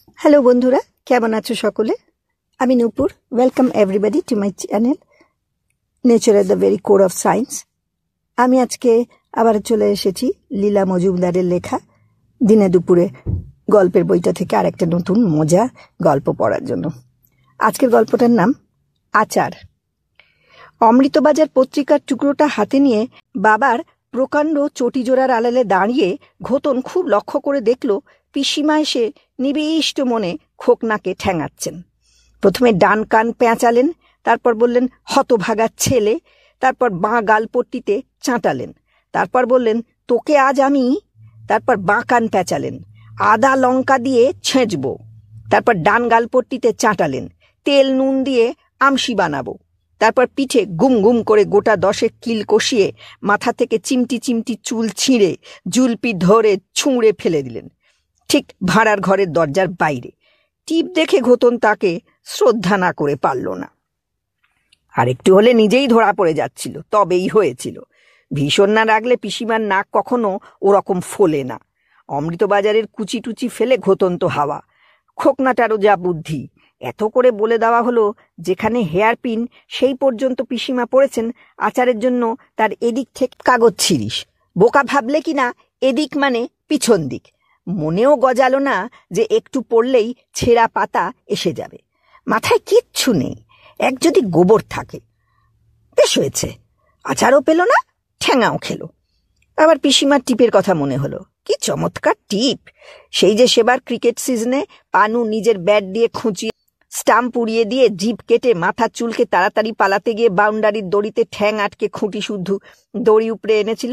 Hello বন্ধুরা, কেমন আছো সকলে? আমি Nupur. Welcome everybody to my channel nature at the very core of science. আমি আজকে আবার চলে এসেছি লীলা মজুমদারের লেখা দিনে দুপুরে গল্পের বইটা থেকে আরেকটা নতুন মজার গল্প পড়ার জন্য। আজকের গল্পটার নাম আচার। অমৃতবাজার পত্রিকার টুকরোটা হাতে নিয়ে বাবার প্রকাণ্ড চটিজোড়ার আড়ালে দাঁড়িয়ে ঘোতন খুব লক্ষ্য করে দেখল পিসিমা এসে নিবিষ্ট মনে খোকনাকে ঠ্যাঙাচ্ছেন। প্রথমে ডান কান পেঁচালেন, তারপর বললেন হতভাগা ছেলে, তারপর বাঁ গালপট্টিতে চাঁটালেন, তারপর বললেন তোকে আজ আমি, তারপর বাঁ কান পেঁচালেন আদা লঙ্কা দিয়ে ছেঁচবো, তারপর ডান গালপট্টিতে চাঁটালেন তেল নুন দিয়ে আমসি বানাবো, তারপর পিঠে গুম গুম করে গোটা 10 কিল কষিয়ে মাথা থেকে চিমটি চিমটি চুল ছিঁড়ে জুলপি ধরে ছুঁড়ে ফেলে দিলেন ঠিক ভাড়ার ঘরের দরজার বাইরে। টিপ দেখে ঘোতন তাকে শ্রদ্ধা না করে পারল না। আর একটু হলে নিজেই ধরা পড়ে যাচ্ছিল, তবেই হয়েছিল। ভীষণ না রাগলে পিসিমার নাক কখনো ওরকম ফোলে না। অমৃতবাজারের কুচি টুচি ফেলে ঘোতন তো হাওয়া। খোকনাটারও যা বুদ্ধি, এত করে বলে দেওয়া হলো যেখানে হেয়ার পিন সেই পর্যন্ত পিসিমা পড়েছেন আচারের জন্য তার এদিক থেকে কাগজ ছিঁড়িস। বোকা ভাবলে কিনা এদিক মানে পিছন দিক। মনেও গজালো না যে একটু পড়লেই ছেঁড়া পাতা এসে যাবে। মাথায় কিচ্ছু নেই, এক যদি গোবর থাকে। বেশ হয়েছে, আচারও পেল না, ঠ্যাঙাও খেলো। আবার পিসিমার টিপের কথা মনে হলো। কি চমৎকার টিপ! সেই যে সেবার ক্রিকেট সিজনে পানু নিজের ব্যাট দিয়ে খুঁচিয়ে স্টাম্প উড়িয়ে দিয়ে জিভ কেটে মাথার চুলকে তাড়াতাড়ি পালাতে গিয়ে বাউন্ডারির দড়িতে ঠ্যাং আটকে খুঁটি শুদ্ধ দড়ি উপড়ে এনেছিল।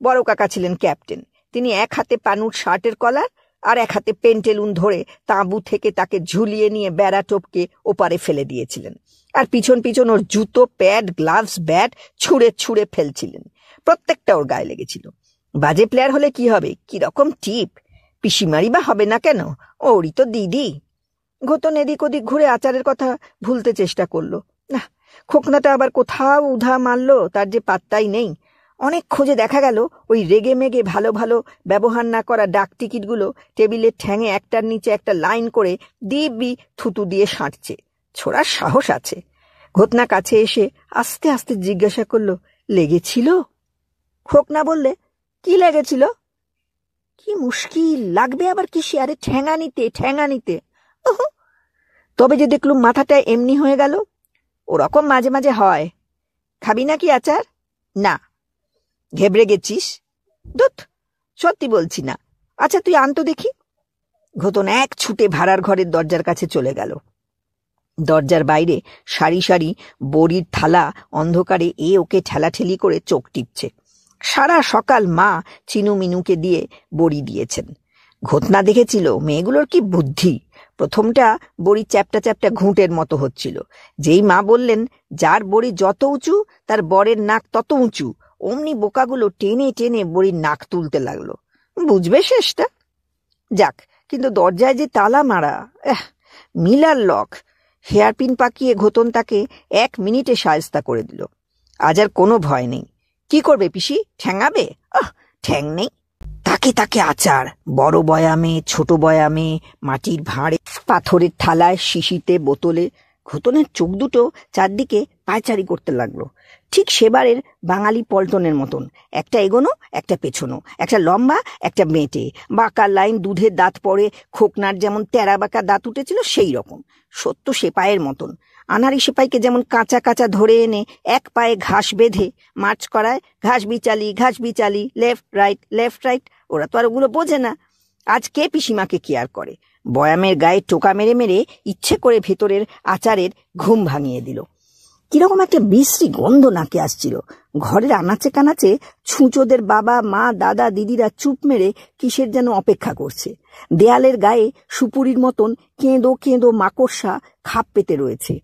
বড় কাকা ছিলেন ক্যাপ্টেন। তিনি এক হাতে পানুর শার্টের কলার আর এক হাতে পেন্টেলুন ধরে তাঁবু থেকে তাকে ঝুলিয়ে নিয়ে বেড়া টপকে ওপারে ফেলে দিয়েছিলেন, আর পিছন পিছন ওর জুতো, প্যাড, গ্লাভস, ব্যাট ছুঁড়ে ছুঁড়ে ফেলছিলেন। প্রত্যেকটা ওর গায়ে লেগেছিল। বাজে প্লেয়ার হলে কি হবে, কিরকম টিপ! পিসিমারি বা হবে না কেন, ওরই তো দিদি। ঘোতন এদিক ওদিক ঘুরে আচারের কথা ভুলতে চেষ্টা করলো। না, খোকনাটা আবার কোথাও উধা মারলো তার যে পাত্তাই নেই। অনেক খোঁজে দেখা গেল ওই রেগে মেগে ভালো ভালো ব্যবহার না করা ডাক টিকিটগুলো টেবিলের ঠ্যাঙে একটার নিচে একটা লাইন করে দিব্যি থুতু দিয়ে সাঁটছে। ছোড়ার সাহস আছে। ঘোতনা কাছে এসে আস্তে আস্তে জিজ্ঞাসা করলো, লেগেছিল? খোকনা বললে, কি লেগেছিল? কি মুশকিল, লাগবে আবার কি আরে ঠ্যাঙা নিতে। তবে যে দেখলুম মাথাটা এমনি হয়ে গেল। ওরকম মাঝে মাঝে হয়। খাবি নাকি আচার? না। ঘেবড়ে গেছিস? ধুৎ, সত্যি বলছি না। আচ্ছা তুই আনতো দেখি। ঘোতন এক ছুটে ভাড়ার ঘরের দরজার কাছে চলে গেল। দরজার বাইরে সারি সারি বড়ির থালা অন্ধকারে ওকে ঠেলাঠেলি করে চোখ টিপছে। সারা সকাল মা চিনু মিনুকে দিয়ে বড়ি দিয়েছেন। ঘোতনা দেখেছিল মেয়েগুলোর কি বুদ্ধি। প্রথমটা বড়ি চ্যাপটা চ্যাপটা ঘুঁটের মতো হচ্ছিল। যেই মা বললেন যার বড়ি যত উঁচু তার বরের নাক তত উঁচু, অমনি বোকাগুলো টেনে টেনে বড়ির নাক তুলতে লাগলো। বুঝবে শেষটা। যাক, কিন্তু দরজায় যে তালা মারা, মিলার লক। হেয়ারপিন পাকিয়ে ঘোতন তাকে 1 মিনিটে শায়েস্তা করে দিল। আজ আর কোনো ভয় নেই। কি করবে পিসি, ঠ্যাঙাবে? ঠ্যাং নেই। তাকে তাকে আচার, বড় বয়ামে, ছোট বয়ামে, মাটির ভাঁড়ে, পাথরের থালায়, শিশিতে, বোতলে। ঘোতনের চোখ দুটো চারদিকে পায়চারি করতে লাগলো। ঠিক সেবারের বাঙালি পল্টনের মতন, একটা এগোনো একটা পেছনো, একটা লম্বা একটা মেটে, বাঁকা লাইন, দুধের দাঁত পড়ে খোকনার যেমন তেরা বাঁকা দাঁত উঠেছিল সেই রকম, সত্য সেপাইয়ের মতন। আনারি সেপাইকে যেমন কাঁচা কাঁচা ধরে এনে এক পায়ে ঘাস বেঁধে মার্চ করায়, ঘাস বিচালি, লেফট রাইট। ওরা তো আর ওগুলো বোঝে না। আজ কে পিসিমাকে কেয়ার করে? বয়ামের গায়ে টোকা মেরে মেরে ইচ্ছে করে ভেতরের আচারের ঘুম ভাঙিয়ে দিল। কিরকম একটা বিশ্রী গন্ধ নাকে আসছিল। ঘরের আনাচে কানাচে ছুঁচোদের বাবা, মা, দাদা, দিদিরা চুপ মেরে কিসের যেন অপেক্ষা করছে। দেয়ালের গায়ে সুপুরির মতন কেঁদো কেঁদো মাকড়সা খাপ পেতে রয়েছে।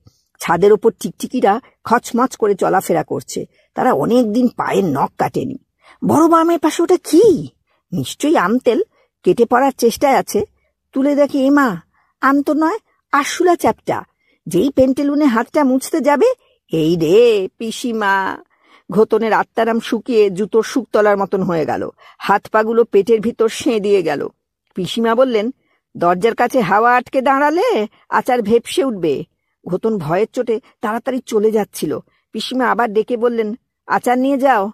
ছাদের ওপর টিকটিকিরা খচমচ করে চলাফেরা করছে। তারা অনেকদিন পায়ের নখ কাটেনি। বড় বামের পাশে ওটা কি? নিশ্চয়ই আমতেল। কেটে পড়ার চেষ্টায় আছে। তুলে দেখে, এমা, আম তো নয়, আরশোলা চ্যাপটা। যেই পেন্টেলুনে হাতটা মুছতে যাবে, এই রে পিসিমা! ঘোতনের আত্মারাম শুকিয়ে জুতোর শুকতলার মতন হয়ে গেল। হাত পাগুলো পেটের ভিতর সেঁ দিয়ে গেল। পিসিমা বললেন, দরজার কাছে হাওয়া আটকে দাঁড়ালে আচার ভেপসে উঠবে। ঘোতন ভয়ের চোটে তাড়াতাড়ি চলে যাচ্ছিল। পিসিমা আবার ডেকে বললেন, আচার নিয়ে যাও।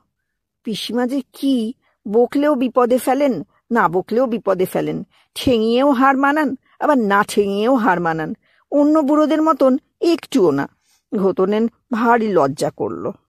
পিসিমা যে কি, বকলেও বিপদে ফেলেন, না বকলেও বিপদে ফেলেন। ঠেঙিয়েও হার মানান, আবার না ঠেঙিয়েও হার মানান। অন্য বুড়োদের মতন একটুও না। ঘোতনের ভারী লজ্জা করল।